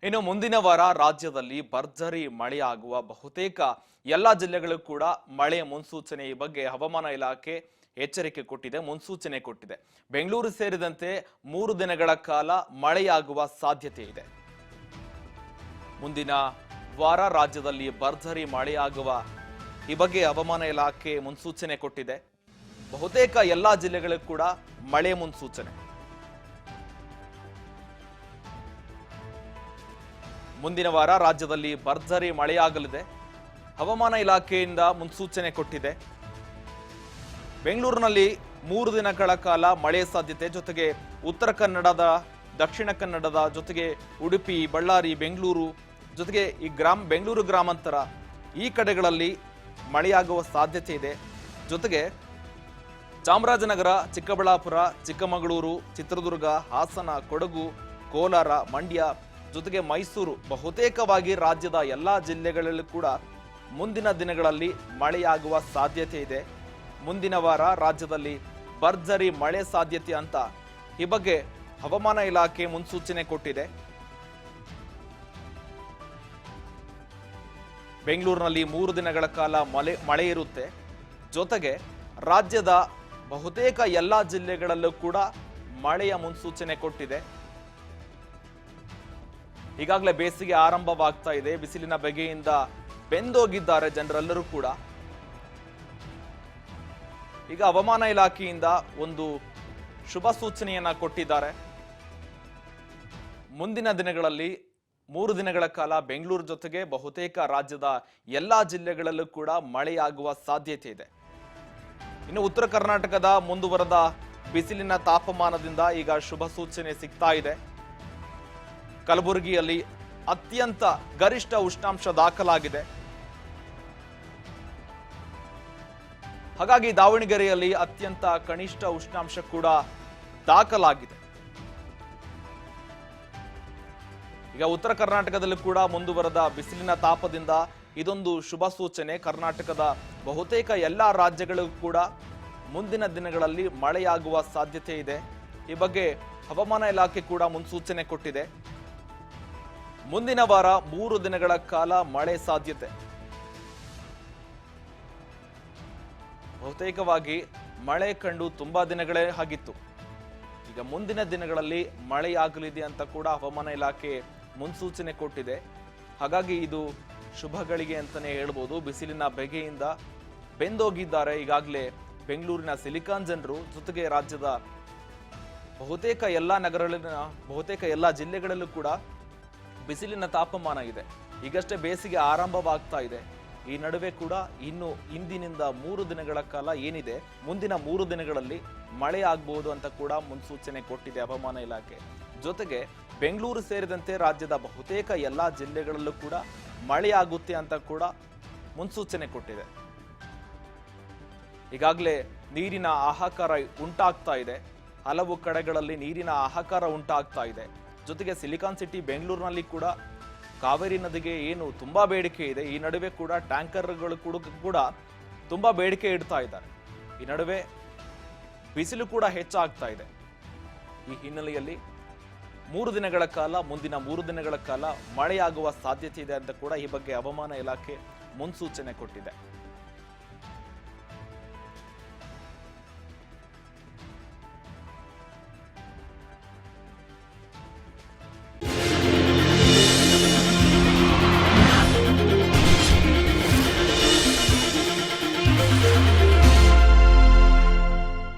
ಇನ್ನು ಮುಂದಿನ ವಾರ ರಾಜ್ಯದಲ್ಲಿ ಭರ್ಜರಿ ಮಳೆಯಾಗುವ ಬಹುತೇಕ ಎಲ್ಲ ಜಿಲ್ಲೆಗಳು ಕೂಡ ಮಳೆಯ ಮುನ್ಸೂಚನೆ ಈ ಬಗ್ಗೆ ಹವಾಮಾನ ಇಲಾಖೆ ಎಚ್ಚರಿಕೆ ಕೊಟ್ಟಿದೆ, ಮುನ್ಸೂಚನೆ ಕೊಟ್ಟಿದೆ. ಬೆಂಗಳೂರು ಸೇರಿದಂತೆ 3 ದಿನಗಳ ಕಾಲ ಮಳೆಯಾಗುವ ಸಾಧ್ಯತೆ ಇದೆ. ಮುಂದಿನ ವಾರ ರಾಜ್ಯದಲ್ಲಿ ಭರ್ಜರಿ ಮಳೆಯಾಗುವ ಈ ಬಗ್ಗೆ ಹವಾಮಾನ ಇಲಾಖೆ ಮುನ್ಸೂಚನೆ ಕೊಟ್ಟಿದೆ. ಬಹುತೇಕ ಎಲ್ಲ ಜಿಲ್ಲೆಗಳಿಗೂ ಕೂಡ ಮಳೆ ಮುನ್ಸೂಚನೆ. ಮುಂದಿನ ವಾರ ರಾಜ್ಯದಲ್ಲಿ ಭರ್ಜರಿ ಮಳೆಯಾಗಲಿದೆ. ಹವಾಮಾನ ಇಲಾಖೆಯಿಂದ ಮುನ್ಸೂಚನೆ ಕೊಟ್ಟಿದೆ. ಬೆಂಗಳೂರಿನಲ್ಲಿ 3 ದಿನಗಳ ಕಾಲ ಮಳೆ ಸಾಧ್ಯತೆ, ಜೊತೆಗೆ ಉತ್ತರ ಕನ್ನಡದ, ದಕ್ಷಿಣ ಕನ್ನಡದ, ಜೊತೆಗೆ ಉಡುಪಿ, ಬಳ್ಳಾರಿ, ಬೆಂಗಳೂರು, ಜೊತೆಗೆ ಈ ಬೆಂಗಳೂರು ಗ್ರಾಮಾಂತರ ಈ ಕಡೆಗಳಲ್ಲಿ ಮಳೆಯಾಗುವ ಸಾಧ್ಯತೆ ಇದೆ. ಜೊತೆಗೆ ಚಾಮರಾಜನಗರ, ಚಿಕ್ಕಬಳ್ಳಾಪುರ, ಚಿಕ್ಕಮಗಳೂರು, ಚಿತ್ರದುರ್ಗ, ಹಾಸನ, ಕೊಡಗು, ಕೋಲಾರ, ಮಂಡ್ಯ, ಜೊತೆಗೆ ಮೈಸೂರು ಬಹುತೇಕವಾಗಿ ರಾಜ್ಯದ ಎಲ್ಲಾ ಜಿಲ್ಲೆಗಳಲ್ಲೂ ಕೂಡ ಮುಂದಿನ ದಿನಗಳಲ್ಲಿ ಮಳೆಯಾಗುವ ಸಾಧ್ಯತೆ ಇದೆ. ಮುಂದಿನ ವಾರ ರಾಜ್ಯದಲ್ಲಿ ಭರ್ಜರಿ ಮಳೆ ಸಾಧ್ಯತೆ ಅಂತ ಈ ಬಗ್ಗೆ ಹವಾಮಾನ ಇಲಾಖೆ ಮುನ್ಸೂಚನೆ ಕೊಟ್ಟಿದೆ. ಬೆಂಗಳೂರಿನಲ್ಲಿ 3 ದಿನಗಳ ಕಾಲ ಮಳೆ ಇರುತ್ತೆ. ಜೊತೆಗೆ ರಾಜ್ಯದ ಬಹುತೇಕ ಎಲ್ಲಾ ಜಿಲ್ಲೆಗಳಲ್ಲೂ ಕೂಡ ಮಳೆಯ ಮುನ್ಸೂಚನೆ ಕೊಟ್ಟಿದೆ. ಈಗಾಗಲೇ ಬೇಸಿಗೆ ಆರಂಭವಾಗ್ತಾ ಇದೆ. ಬಿಸಿಲಿನ ಬೆಗೆಯಿಂದ ಬೆಂದೋಗಿದ್ದಾರೆ ಜನರೆಲ್ಲರೂ ಕೂಡ. ಈಗ ಹವಾಮಾನ ಇಲಾಖೆಯಿಂದ ಒಂದು ಶುಭ ಸೂಚನೆಯನ್ನ ಕೊಟ್ಟಿದ್ದಾರೆ. ಮುಂದಿನ ದಿನಗಳಲ್ಲಿ 3 ದಿನಗಳ ಕಾಲ ಬೆಂಗಳೂರು ಜೊತೆಗೆ ಬಹುತೇಕ ರಾಜ್ಯದ ಎಲ್ಲಾ ಜಿಲ್ಲೆಗಳಲ್ಲೂ ಕೂಡ ಮಳೆಯಾಗುವ ಸಾಧ್ಯತೆ ಇದೆ. ಇನ್ನು ಉತ್ತರ ಕರ್ನಾಟಕದ ಮುಂದುವರೆದ ಬಿಸಿಲಿನ ತಾಪಮಾನದಿಂದ ಈಗ ಶುಭ ಸೂಚನೆ ಸಿಗ್ತಾ ಇದೆ. ಕಲಬುರಗಿಯಲ್ಲಿ ಅತ್ಯಂತ ಗರಿಷ್ಠ ಉಷ್ಣಾಂಶ ದಾಖಲಾಗಿದೆ. ಹಾಗಾಗಿ ದಾವಣಗೆರೆಯಲ್ಲಿ ಅತ್ಯಂತ ಕನಿಷ್ಠ ಉಷ್ಣಾಂಶ ಕೂಡ ದಾಖಲಾಗಿದೆ. ಈಗ ಉತ್ತರ ಕರ್ನಾಟಕದಲ್ಲೂ ಕೂಡ ಮುಂದುವರೆದ ಬಿಸಿಲಿನ ತಾಪದಿಂದ ಇದೊಂದು ಶುಭ ಸೂಚನೆ. ಕರ್ನಾಟಕದ ಬಹುತೇಕ ಎಲ್ಲಾ ರಾಜ್ಯಗಳಿಗೂ ಕೂಡ ಮುಂದಿನ ದಿನಗಳಲ್ಲಿ ಮಳೆಯಾಗುವ ಸಾಧ್ಯತೆ ಇದೆ. ಈ ಬಗ್ಗೆ ಹವಾಮಾನ ಇಲಾಖೆ ಕೂಡ ಮುನ್ಸೂಚನೆ ಕೊಟ್ಟಿದೆ. ಮುಂದಿನ ವಾರ 3 ದಿನಗಳ ಕಾಲ ಮಳೆ ಸಾಧ್ಯತೆ. ಬಹುತೇಕವಾಗಿ ಮಳೆ ಕಂಡು ತುಂಬಾ ದಿನಗಳೇ ಆಗಿತ್ತು. ಈಗ ಮುಂದಿನ ದಿನಗಳಲ್ಲಿ ಮಳೆಯಾಗಲಿದೆ ಅಂತ ಕೂಡ ಹವಾಮಾನ ಇಲಾಖೆ ಮುನ್ಸೂಚನೆ ಕೊಟ್ಟಿದೆ. ಹಾಗಾಗಿ ಇದು ಶುಭಗಳಿಗೆ ಅಂತಾನೆ ಹೇಳ್ಬೋದು. ಬಿಸಿಲಿನ ಬೆಗೆಯಿಂದ ಬೆಂದೋಗಿದ್ದಾರೆ ಈಗಾಗಲೇ ಬೆಂಗಳೂರಿನ ಸಿಲಿಕಾನ್ ಜನರು, ಜೊತೆಗೆ ರಾಜ್ಯದ ಬಹುತೇಕ ಎಲ್ಲಾ ನಗರಗಳಲ್ಲಿನ ಬಹುತೇಕ ಎಲ್ಲಾ ಜಿಲ್ಲೆಗಳಲ್ಲೂ ಕೂಡ ಬಿಸಿಲಿನ ತಾಪಮಾನ ಇದೆ. ಈಗಷ್ಟೇ ಬೇಸಿಗೆ ಆರಂಭವಾಗ್ತಾ ಇದೆ. ಈ ನಡುವೆ ಕೂಡ ಇನ್ನು ಇಂದಿನಿಂದ 3 ದಿನಗಳ ಕಾಲ ಏನಿದೆ, ಮುಂದಿನ 3 ದಿನಗಳಲ್ಲಿ ಮಳೆ ಆಗ್ಬಹುದು ಅಂತ ಕೂಡ ಮುನ್ಸೂಚನೆ ಕೊಟ್ಟಿದೆ ಹವಾಮಾನ ಇಲಾಖೆ. ಜೊತೆಗೆ ಬೆಂಗಳೂರು ಸೇರಿದಂತೆ ರಾಜ್ಯದ ಬಹುತೇಕ ಎಲ್ಲಾ ಜಿಲ್ಲೆಗಳಲ್ಲೂ ಕೂಡ ಮಳೆಯಾಗುತ್ತೆ ಅಂತ ಕೂಡ ಮುನ್ಸೂಚನೆ ಕೊಟ್ಟಿದೆ. ಈಗಾಗಲೇ ನೀರಿನ ಹಾಹಾಕಾರ ಉಂಟಾಗ್ತಾ ಇದೆ. ಹಲವು ಕಡೆಗಳಲ್ಲಿ ನೀರಿನ ಹಾಹಾಕಾರ ಉಂಟಾಗ್ತಾ ಇದೆ. ಜೊತೆಗೆ ಸಿಲಿಕಾನ್ ಸಿಟಿ ಬೆಂಗಳೂರಿನಲ್ಲಿ ಕೂಡ ಕಾವೇರಿ ನದಿಗೆ ಏನು ತುಂಬಾ ಬೇಡಿಕೆ ಇದೆ. ಈ ನಡುವೆ ಕೂಡ ಟ್ಯಾಂಕರ್ಗಳು ಕೂಡ ತುಂಬಾ ಬೇಡಿಕೆ ಇಡ್ತಾ ಇದ್ದಾರೆ. ಈ ನಡುವೆ ಬಿಸಿಲು ಕೂಡ ಹೆಚ್ಚಾಗ್ತಾ ಇದೆ. ಈ ಹಿನ್ನೆಲೆಯಲ್ಲಿ 3 ದಿನಗಳ ಕಾಲ, ಮುಂದಿನ 3 ದಿನಗಳ ಕಾಲ ಮಳೆಯಾಗುವ ಸಾಧ್ಯತೆ ಇದೆ ಅಂತ ಕೂಡ ಈ ಬಗ್ಗೆ ಹವಾಮಾನ ಇಲಾಖೆ ಮುನ್ಸೂಚನೆ ಕೊಟ್ಟಿದೆ.